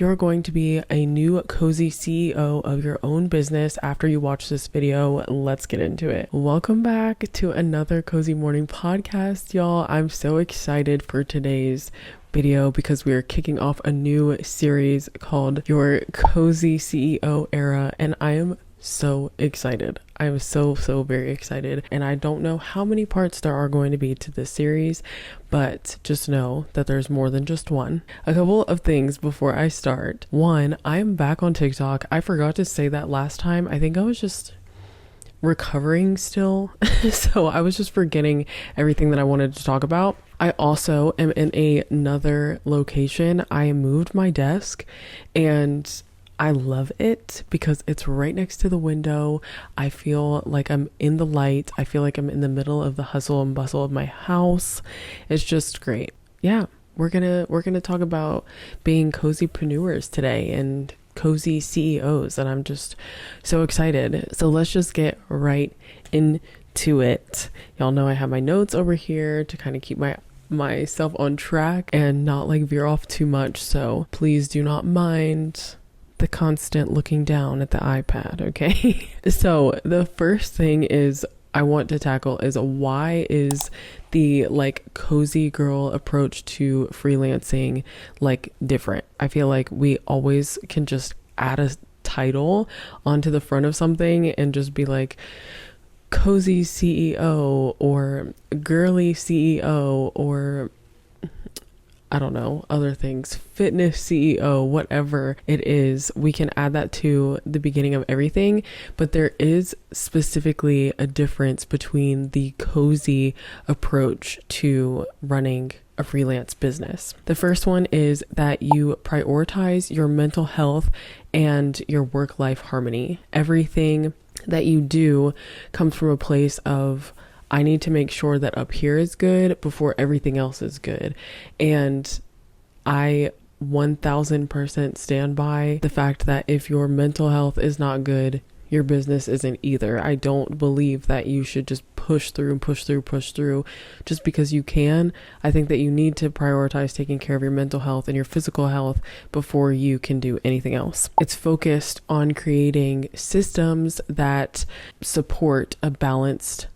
You're going to be a new cozy CEO of your own business after you watch this video. Let's get into it. Welcome back to another Cozy Morning podcast, y'all. I'm so excited for today's video because we are kicking off a new series called Your Cozy CEO Era, and I am so excited. I am so very excited, and I don't know how many parts there are going to be to this series, but just know that there's more than just one. A couple of things before I start. One, I am back on TikTok. I forgot to say that last time. I think I was just recovering still, so I was just forgetting everything that I wanted to talk about. I also am in another location. I moved my desk and I love it because it's right next to the window. I feel like I'm in the light. I feel like I'm in the middle of the hustle and bustle of my house. It's just great. Yeah, we're gonna talk about being cozypreneurs today and cozy CEOs, and I'm just so excited. So let's just get right into it. Y'all know I have my notes over here to kind of keep myself on track and not like veer off too much. So please do not mind the constant looking down at the iPad, okay? So the first thing is I want to tackle is why is the like cozy girl approach to freelancing like different? I feel like we always can just add a title onto the front of something and just be like cozy CEO or girly CEO or I don't know, other things, fitness CEO, whatever it is, we can add that to the beginning of everything. But there is specifically a difference between the cozy approach to running a freelance business. The first one is that you prioritize your mental health and your work-life harmony. Everything that you do comes from a place of I need to make sure that up here is good before everything else is good. And I 1000% stand by the fact that if your mental health is not good, your business isn't either. I don't believe that you should just push through just because you can. I think that you need to prioritize taking care of your mental health and your physical health before you can do anything else. It's focused on creating systems that support a balanced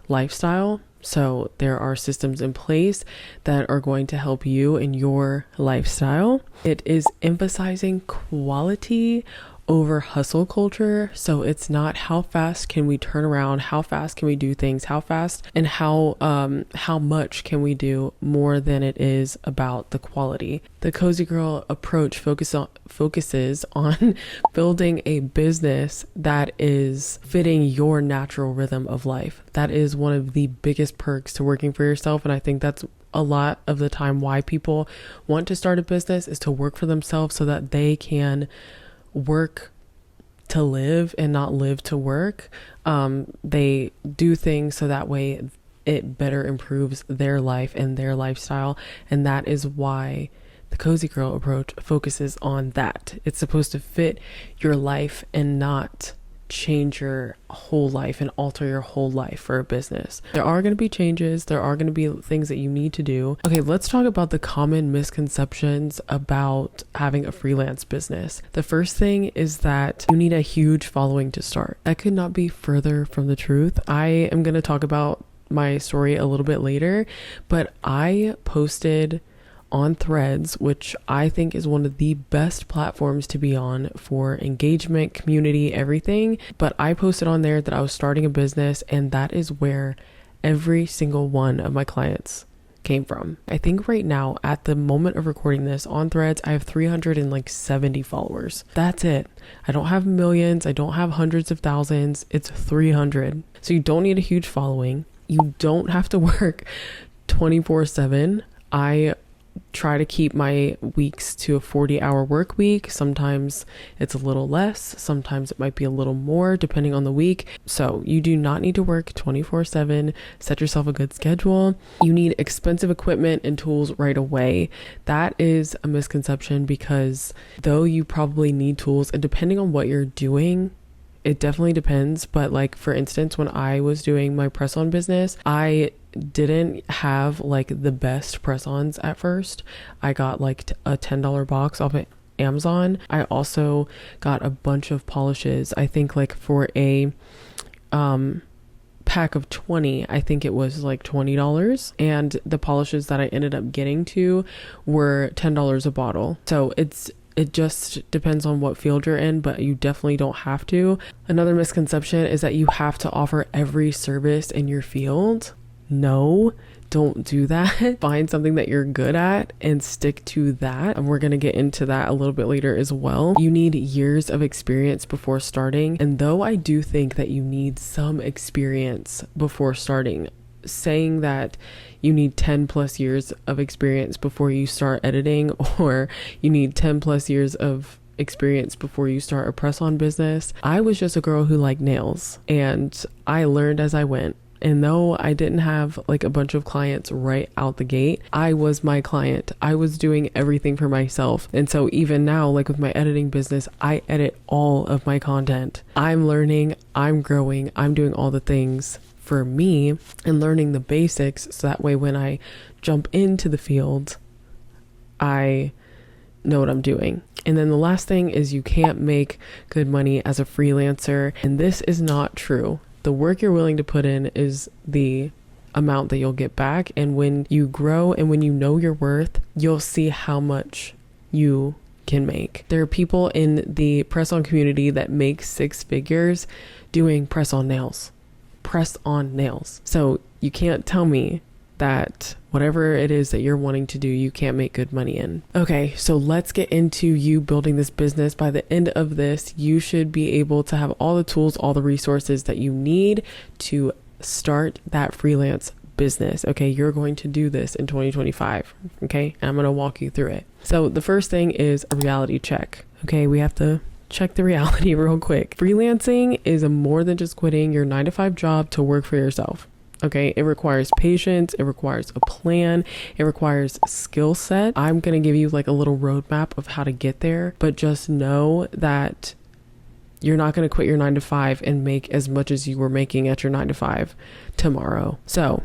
lifestyle. So there are systems in place that are going to help you in your lifestyle. It is emphasizing quality over hustle culture. So it's not how fast can we turn around, how fast can we do things, how fast and how much can we do, more than it is about the quality. The cozy girl approach focuses on building a business that is fitting your natural rhythm of life. That is one of the biggest perks to working for yourself, and I think that's a lot of the time why people want to start a business, is to work for themselves so that they can work to live and not live to work. They do things so that way it better improves their life and their lifestyle, and that is why the cozy girl approach focuses on that. It's supposed to fit your life and not change your whole life and alter your whole life for a business. There are going to be changes. There are going to be things that you need to do. Okay, let's talk about the common misconceptions about having a freelance business. The first thing is that you need a huge following to start. That could not be further from the truth. I am going to talk about my story a little bit later, but I posted on Threads, which I think is one of the best platforms to be on for engagement, community, everything. But I posted on there that I was starting a business, and that is where every single one of my clients came from. I think right now, at the moment of recording this on Threads, I have 370 followers. That's it. I don't have millions. I don't have hundreds of thousands. It's 300. So you don't need a huge following. You don't have to work 24/7. I try to keep my weeks to a 40-hour work week. Sometimes it's a little less, sometimes it might be a little more depending on the week. So you do not need to work 24/7. Set yourself a good schedule. You need expensive equipment and tools right away. That is a misconception, because though you probably need tools, and depending on what you're doing, it definitely depends. But like, for instance, when I was doing my press-on business, I didn't have like the best press-ons at first. I got like a $10 box off Amazon. I also got a bunch of polishes. I think like for a pack of 20, I think it was like $20, and the polishes that I ended up getting to were $10 a bottle. So it just depends on what field you're in, but you definitely don't have to. Another misconception is that you have to offer every service in your field. No, don't do that. Find something that you're good at and stick to that. And we're going to get into that a little bit later as well. You need years of experience before starting. And though I do think that you need some experience before starting, saying that you need 10 plus years of experience before you start editing, or you need 10 plus years of experience before you start a press-on business. I was just a girl who liked nails, and I learned as I went. And though I didn't have like a bunch of clients right out the gate, I was my client. I was doing everything for myself. And so even now, like with my editing business, I edit all of my content. I'm learning, I'm growing, I'm doing all the things for me and learning the basics, so that way when I jump into the field, I know what I'm doing. And then the last thing is you can't make good money as a freelancer, and this is not true. The work you're willing to put in is the amount that you'll get back, and when you grow and when you know your worth, you'll see how much you can make. There are people in the press-on community that make 6 figures doing press-on nails. So you can't tell me that whatever it is that you're wanting to do, you can't make good money in. Okay, so let's get into you building this business. By the end of this, you should be able to have all the tools, all the resources that you need to start that freelance business. Okay, you're going to do this in 2025. Okay, and I'm going to walk you through it. So the first thing is a reality check. Okay, we have to check the reality real quick. Freelancing is more than just quitting your 9-to-5 job to work for yourself. Okay, it requires patience, it requires a plan, it requires skill set. I'm going to give you like a little roadmap of how to get there, but just know that you're not going to quit your 9-to-5 and make as much as you were making at your 9-to-5 tomorrow. So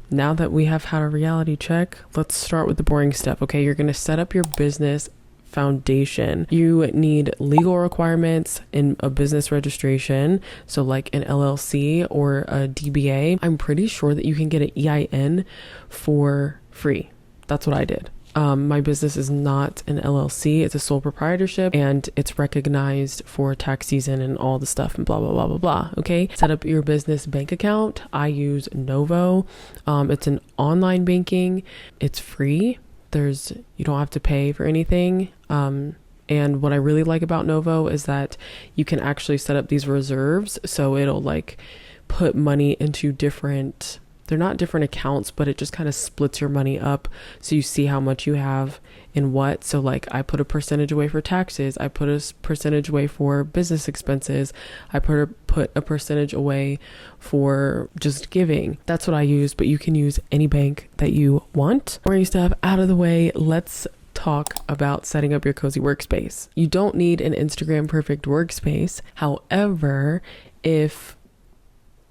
now that we have had a reality check, let's start with the boring stuff. Okay, you're going to set up your business foundation. You need legal requirements in a business registration, so like an LLC or a DBA. I'm pretty sure that you can get an EIN for free. That's what I did. My business is not an LLC, it's a sole proprietorship, and it's recognized for tax season and all the stuff and blah, blah, blah, blah, blah. Okay. Set up your business bank account. I use Novo. It's an online banking. It's free. You don't have to pay for anything. And what I really like about Novo is that you can actually set up these reserves. So it'll like put money into they're not different accounts, but it just kind of splits your money up. So you see how much you have in what. So like I put a percentage away for taxes. I put a percentage away for business expenses. I put a percentage away for just giving. That's what I use, but you can use any bank that you want. Boring stuff out of the way. Let's talk about setting up your cozy workspace. You don't need an Instagram perfect workspace. However, if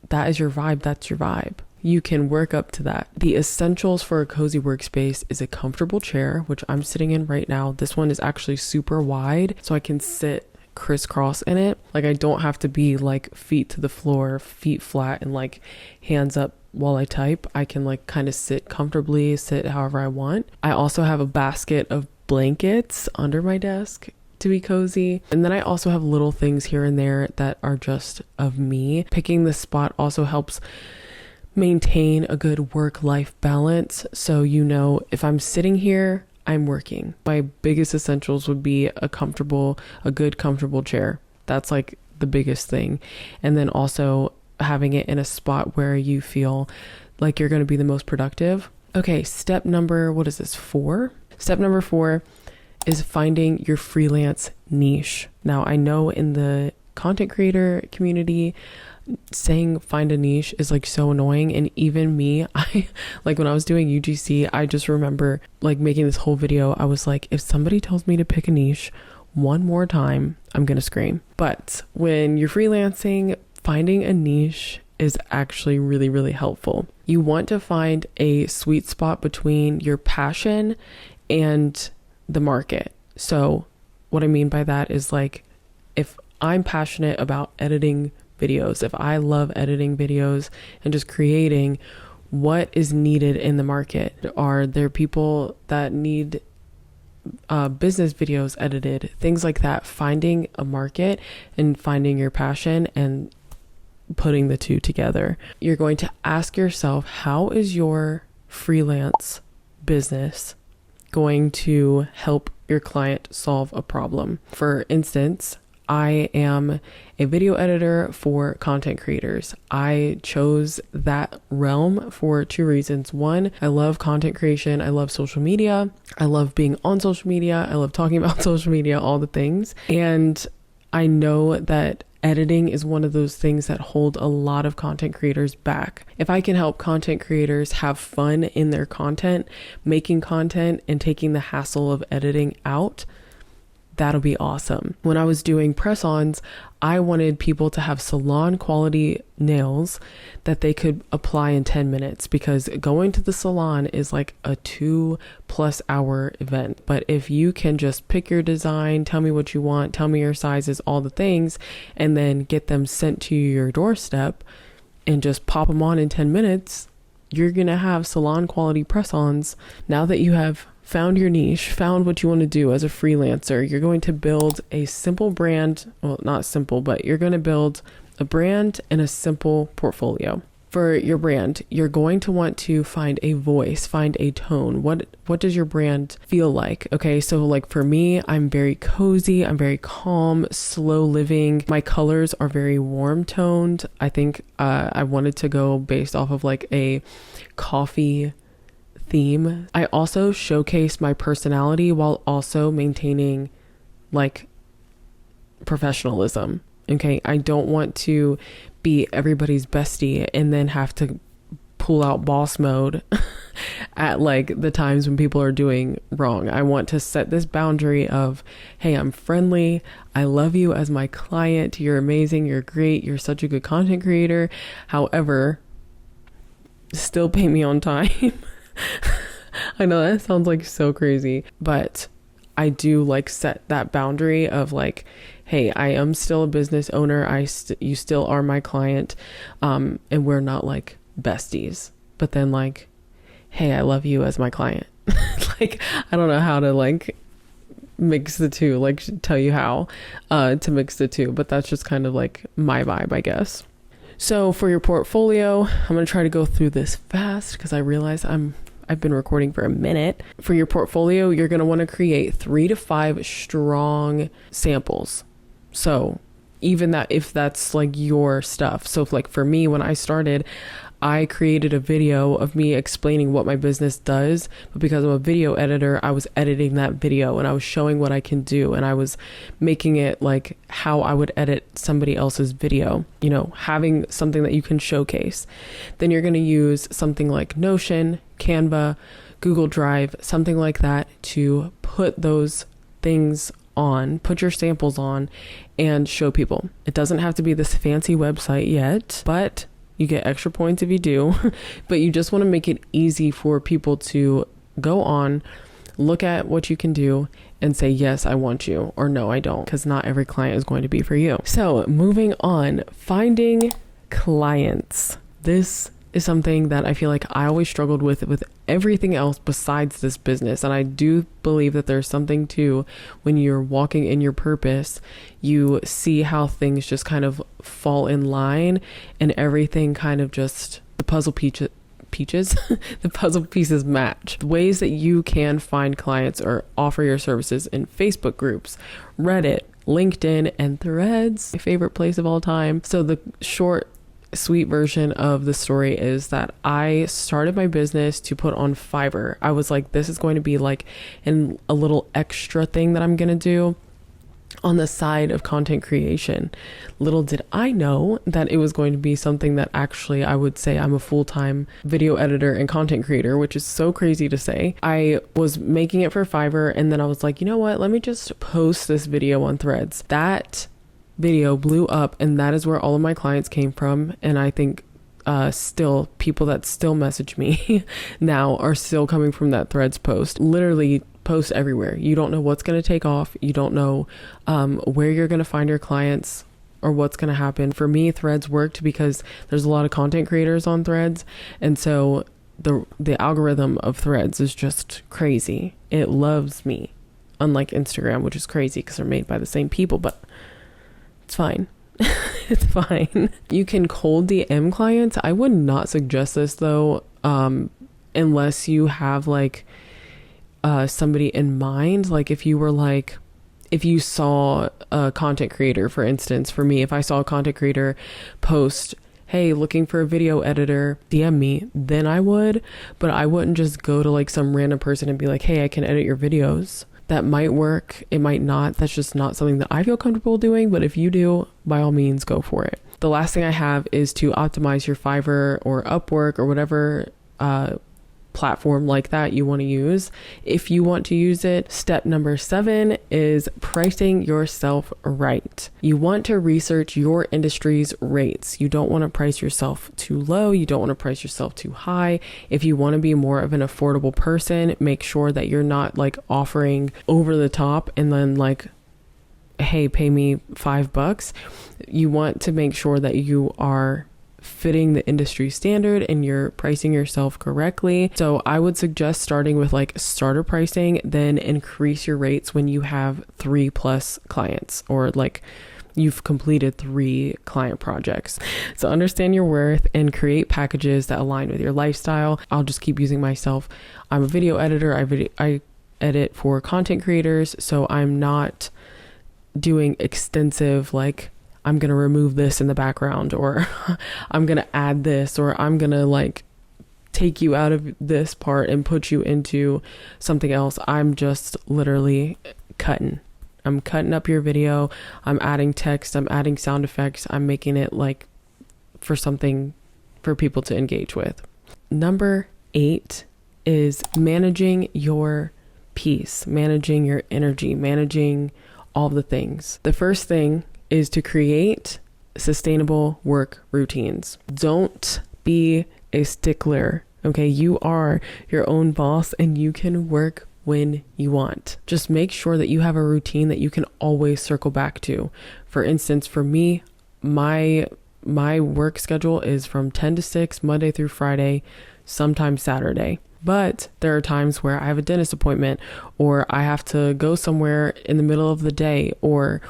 that is your vibe, that's your vibe. You can work up to that. The essentials for a cozy workspace is a comfortable chair, which I'm sitting in right now. This one is actually super wide, so I can sit crisscross in it. Like I don't have to be like feet to the floor, feet flat, and like hands up while I type. I can like kind of sit comfortably, sit however I want. I also have a basket of blankets under my desk to be cozy. And then I also have little things here and there that are just of me. Picking the spot also helps maintain a good work-life balance. So, if I'm sitting here, I'm working. My biggest essentials would be a good comfortable chair. That's like the biggest thing. And then also having it in a spot where you feel like you're going to be the most productive. Okay, step number 4? Step number 4 is finding your freelance niche. Now, I know in the content creator community, saying find a niche is like so annoying. And even me, I like when I was doing UGC, I just remember like making this whole video. I was like, if somebody tells me to pick a niche one more time, I'm gonna scream. But when you're freelancing, finding a niche is actually really, really helpful. You want to find a sweet spot between your passion and the market. So what I mean by that is like, if I'm passionate about editing videos, if I love editing videos and just creating, what is needed in the market? Are there people that need business videos edited, things like that? Finding a market and finding your passion and putting the two together. You're going to ask yourself, how is your freelance business going to help your client solve a problem? For instance, I am a video editor for content creators. I chose that realm for two reasons. One, I love content creation. I love social media. I love being on social media. I love talking about social media, all the things. And I know that editing is one of those things that hold a lot of content creators back. If I can help content creators have fun in their content, making content and taking the hassle of editing out, that'll be awesome. When I was doing press-ons, I wanted people to have salon quality nails that they could apply in 10 minutes, because going to the salon is like a 2+ hour event. But if you can just pick your design, tell me what you want, tell me your sizes, all the things, and then get them sent to your doorstep and just pop them on in 10 minutes, you're gonna have salon quality press-ons. Now that you have found your niche, found what you want to do as a freelancer, you're going to build a simple brand. Well, not simple, but you're going to build a brand and a simple portfolio. For your brand, you're going to want to find a voice, find a tone. What does your brand feel like? Okay, so like for me, I'm very cozy, I'm very calm, slow living. My colors are very warm toned. I think I wanted to go based off of like a coffee theme. I also showcase my personality while also maintaining like professionalism. Okay, I don't want to be everybody's bestie and then have to pull out boss mode at like the times when people are doing wrong. I want to set this boundary of, hey, I'm friendly, I love you as my client, you're amazing, you're great, you're such a good content creator. However, still pay me on time. I know that sounds like so crazy, but I do like set that boundary of like, hey, I am still a business owner. You still are my client. And we're not like besties, but then like, hey, I love you as my client. Like, I don't know how to like mix the two, like tell you how to mix the two, but that's just kind of like my vibe, I guess. So for your portfolio, I'm going to try to go through this fast because I realize I've been recording for a minute. For your portfolio, you're going to want to create 3 to 5 strong samples. So even that, if that's like your stuff. So if, like for me, when I started, I created a video of me explaining what my business does, but because I'm a video editor, I was editing that video and I was showing what I can do, and I was making it like how I would edit somebody else's video, you know, having something that you can showcase. Then you're going to use something like Notion, Canva, Google Drive, something like that to put those things on, put your samples on and show people. It doesn't have to be this fancy website yet, but you get extra points if you do. But you just want to make it easy for people to go on, look at what you can do and say, yes, I want you, or no, I don't, because not every client is going to be for you. So moving on, finding clients. This is something that I feel like I always struggled with everything else besides this business. And I do believe that there's something to when you're walking in your purpose, you see how things just kind of fall in line and everything kind of just, the puzzle the puzzle pieces match. The ways that you can find clients or offer your services in Facebook groups, Reddit, LinkedIn, and Threads, my favorite place of all time. So the short, sweet version of the story is that I started my business to put on Fiverr. I was like, this is going to be like a little extra thing that I'm going to do on the side of content creation. Little did I know that it was going to be something that actually I would say I'm a full-time video editor and content creator, which is so crazy to say. I was making it for Fiverr and then I was like, you know what? Let me just post this video on Threads. That video blew up and that is where all of my clients came from. And I think still people that still message me now are still coming from that Threads post. Literally post everywhere. You don't know what's going to take off. You don't know where you're going to find your clients or what's going to happen. For me, Threads worked because there's a lot of content creators on Threads. And so the algorithm of Threads is just crazy. It loves me, unlike Instagram, which is crazy because they're made by the same people, but it's fine. It's fine. You can cold DM clients. I would not suggest this though, unless you have like somebody in mind. Like if you saw a content creator, for instance, for me, if I saw a content creator post, hey, looking for a video editor, DM me, then I would. But I wouldn't just go to like some random person and be like, hey, I can edit your videos. That might work. It might not. That's just not something that I feel comfortable doing. But if you do, by all means, go for it. The last thing I have is to optimize your Fiverr or Upwork or whatever platform like that you want to use. If you want to use it, step number 7 is pricing yourself right. You want to research your industry's rates. You don't want to price yourself too low. You don't want to price yourself too high. If you want to be more of an affordable person, make sure that you're not like offering over the top and then like, hey, pay me $5. You want to make sure that you are fitting the industry standard and you're pricing yourself correctly. So I would suggest starting with like starter pricing, then increase your rates when you have 3+ clients or like you've completed 3 client projects. So understand your worth and create packages that align with your lifestyle. I'll just keep using myself. I'm a video editor. I edit for content creators. So I'm not doing extensive like I'm going to remove this in the background, or I'm going to add this, or I'm going to like take you out of this part and put you into something else. I'm just literally I'm cutting up your video. I'm adding text. I'm adding sound effects. I'm making it like for something for people to engage with. Number 8 is managing your peace, managing your energy, managing all the things. The first thing is to create sustainable work routines. Don't be a stickler. Okay. You are your own boss and you can work when you want. Just make sure that you have a routine that you can always circle back to. For instance, for me, my work schedule is from 10 to 6, Monday through Friday, sometimes Saturday. But there are times where I have a dentist appointment, or I have to go somewhere in the middle of the day, or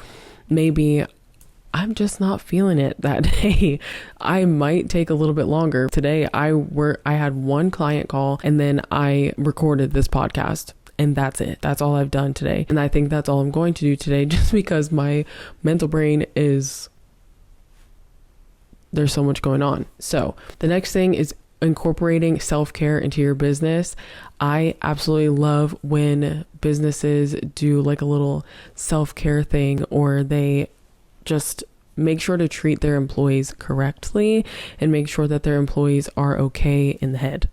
maybe I'm just not feeling it that day. I might take a little bit longer. Today, I had one client call and then I recorded this podcast, and that's it. That's all I've done today. And I think that's all I'm going to do today, just because my mental brain there's so much going on. So the next thing is incorporating self-care into your business. I absolutely love when businesses do like a little self-care thing, or they just make sure to treat their employees correctly and make sure that their employees are okay in the head.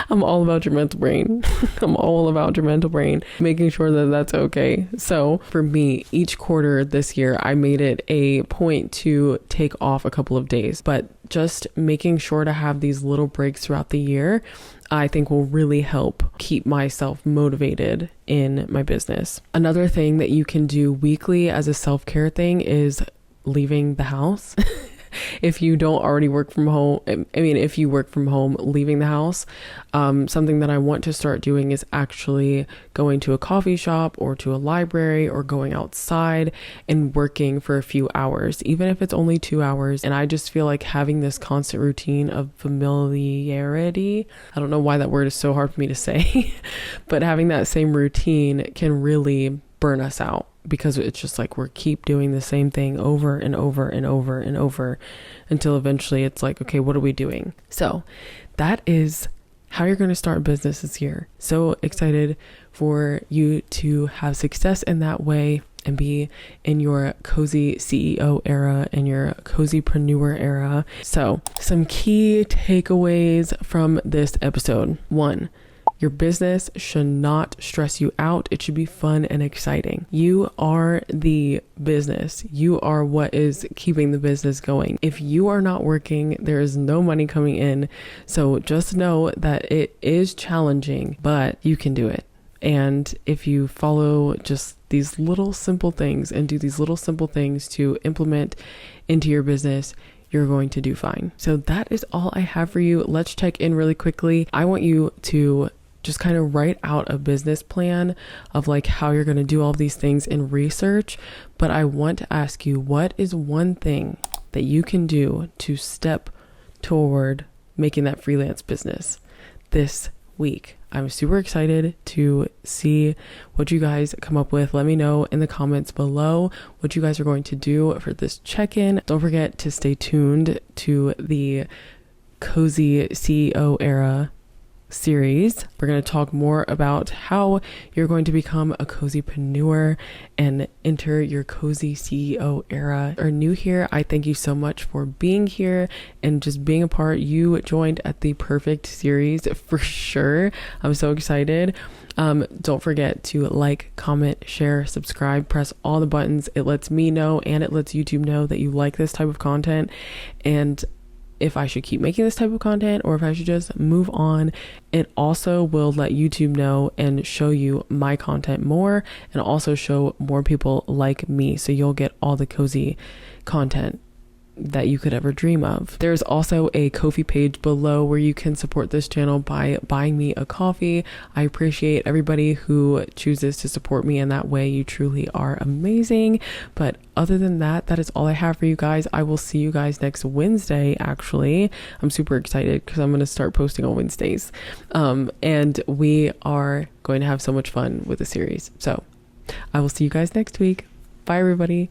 I'm all about your mental brain. I'm all about your mental brain, making sure that that's okay. So for me, each quarter this year, I made it a point to take off a couple of days, but just making sure to have these little breaks throughout the year, I think will really help keep myself motivated in my business. Another thing that you can do weekly as a self-care thing is leaving the house. If you don't already work from home, if you work from home, leaving the house, something that I want to start doing is actually going to a coffee shop or to a library or going outside and working for a few hours, even if it's only 2 hours. And I just feel like having this constant routine of familiarity, I don't know why that word is so hard for me to say, but having that same routine can really burn us out, because it's just like we keep doing the same thing over and over and over and over until eventually it's like, okay, what are we doing? So that is how you're going to start a business this year. So excited for you to have success in that way and be in your cozy CEO era and your cozypreneur era. So some key takeaways from this episode. 1, your business should not stress you out. It should be fun and exciting. You are the business. You are what is keeping the business going. If you are not working, there is no money coming in. So just know that it is challenging, but you can do it. And if you follow just these little simple things and do these little simple things to implement into your business, you're going to do fine. So that is all I have for you. Let's check in really quickly. I want you to just kind of write out a business plan of like how you're going to do all these things in research. But I want to ask you, what is one thing that you can do to step toward making that freelance business this week? I'm super excited to see what you guys come up with. Let me know in the comments below what you guys are going to do for this check-in. Don't forget to stay tuned to the Cozy CEO Era series. We're going to talk more about how you're going to become a cozypreneur and enter your cozy CEO era. Are new here, I thank you so much for being here and just being a part. You joined at the perfect series for sure. I'm so excited. Don't forget to like, comment, share, subscribe, press all the buttons. It lets me know and it lets YouTube know that you like this type of content, and if I should keep making this type of content or if I should just move on. It also will let YouTube know and show you my content more, and also show more people like me. So you'll get all the cozy content that you could ever dream of. There's also a Ko-fi page below where you can support this channel by buying me a coffee. I appreciate everybody who chooses to support me in that way. You truly are amazing. But other than that, that is all I have for you guys. I will see you guys next Wednesday. Actually, I'm super excited because I'm going to start posting on Wednesdays. And we are going to have so much fun with the series. So I will see you guys next week. Bye, everybody.